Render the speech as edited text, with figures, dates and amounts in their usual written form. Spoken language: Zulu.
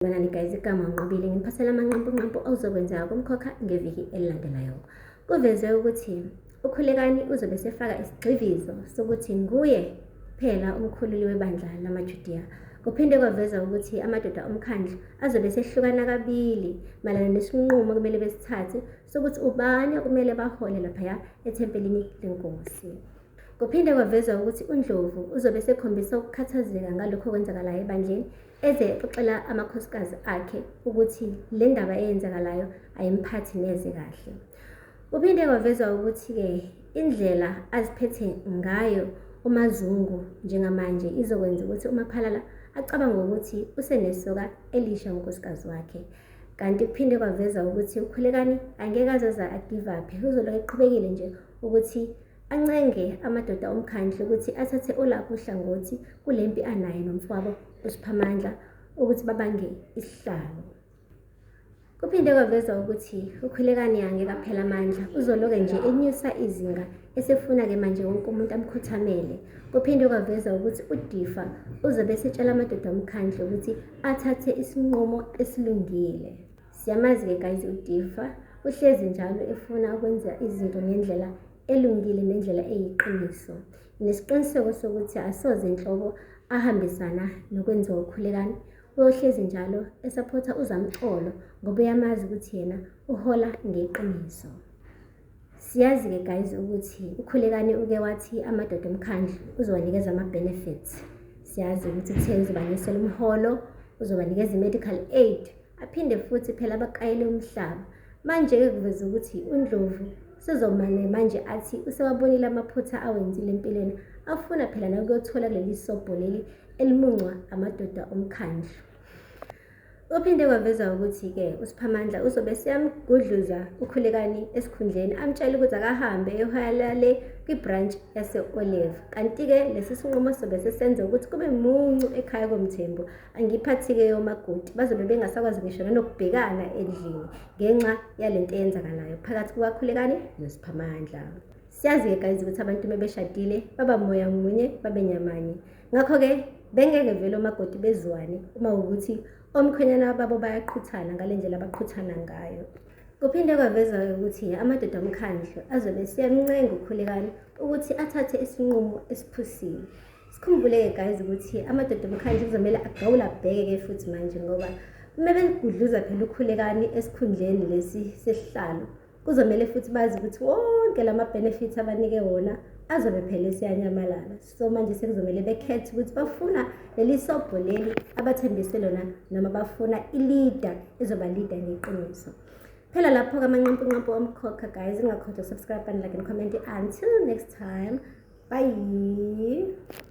Banani guys, igama unqobile ngiphathela amanqampunqampu awuzokwenzeka kumkhokha ngeviki elilandelayo. Kuveze ukuthi uKhulekani uzobe sefaka isigxivizo sokuthi nguye phela umkhululi webandla lamaJudiya. Kuphinde kwaveza ukuthi amadoda omkhandlu azobe sehlukana kabili malana nesinqumo kumele besithathe sokuthi ubani okumele bahole laphaya ethempelini lenkosi. Kuphinde kwaveza ukuthi uNdlovu uzobe sekhombisa ukukhathazeka ngalokho okwenzakalayo ebandleni eze exoxela amakhosikazi akhe ukuthi le ndaba eyenzakalayo ayimphathi neze kahle. Kuphinde kwaveza ukuthi-ke indlela aziphethe ngayo uMazungu njengamanje izokwenza ukuthi uMaphalala acabange ukuthi usenesoka elisha unkosikazi wakhe. Kanti kuphinde kwaveza ukuthi uKhulekani angeke aze agive up, uzoloku eqhubekile nje ukuthi ancenge amadoda omkhandlu ukuthi athathe olakho uhlangothi kulempi anayo nomfowabo uSiphamandla ukuthi babange isihlalo. Kuphinde kwaveza ukuthi uKhulekani angeke aphela amandla, uzoloke nje enyusa izinga esefuna-ke manje wonke umuntu amkhothamele. Kuphinde kwaveza ukuthi uDifa uzobe esetshela amadoda omkhandlu ukuthi athathe isinqumo esilungile. Siyamazi-ke guys, uDifa uhlezi njalo efuna ukwenza izinto ngendlela elungile nendlela eyiqiniso. Nesiqiniseko sokuthi asoze inhlobo ahambisana nokwenziwa uKhulekani. Uyohlezi njalo esaphotha uZamcolo ngoba uyamazi ukuthi yena uhola ngeqiniso. Siyazi-ke guys ukuthi uKhulekani uke wathi amadoda omkhandlu uzobanikeza ama-benefits. Siyazi ukuthi kuthe uzobanyusela umholo, uzobanikeza i-medical aid, aphinde futhi phela abaqayele umhlaba. Manje-ke kuveza ukuthi uNdlovu sizomane manje athi usewabonile amaphutha awenzile empilweni, afuna phela nokuyothola kuleli sobho leli elimuncwa amadoda omkhandlu. Kuphinde kwaveza ukuthi-ke uSiphamandla uzobe seyamgudluza uKhulekani esikhundleni, amtshela ukuthi akahambe eyohalale kwibranch yase-Olive. Kanti-ke lesi sinqumo sobe sesenza ukuthi kube muncu ekhaya koMthembu. Angiphathi-ke yomakoti bazobe bengasakwazi ngisho nanokubhekana endlini ngenxa yalento eyenzakalayo phakathi kukaKhulekani noSiphamandla. Siyazi-ke guys ukuthi abantu mebeshadile baba moya munye babe nyamanye. Ngakho-ke bengeke vele omakoti bezwane uma ukuthi omkhwenyana babo bayaqhuthana ngale ndlela abaqhuthana ngayo. Kuphinde kwaveza ukuthi amadoda omkhandlu azobe siyamncenga uKhulekani ukuthi athathe isinqumo esiphusile. Sikhumbule-ke guys ukuthi amadoda omkhandlu kuzomele agawule abheke-ke futhi manje ngoba mebegudluza phela uKhulekani esikhundleni lesi sesihlalo, kuzomele futhi bazi ukuthi wonke lama-benefits abanike wona azobe phela siyanyamalala. So manje sekuzomele bekhethe ukuthi bafuna leli sobho leli abathembise lona noma bafuna i-leader ezoba leader ngeqiniso. Phela lapho-ke amanqampunqampu omkhokha guys, ungakhohlwa subscribe and like and comment. Until next time, bye.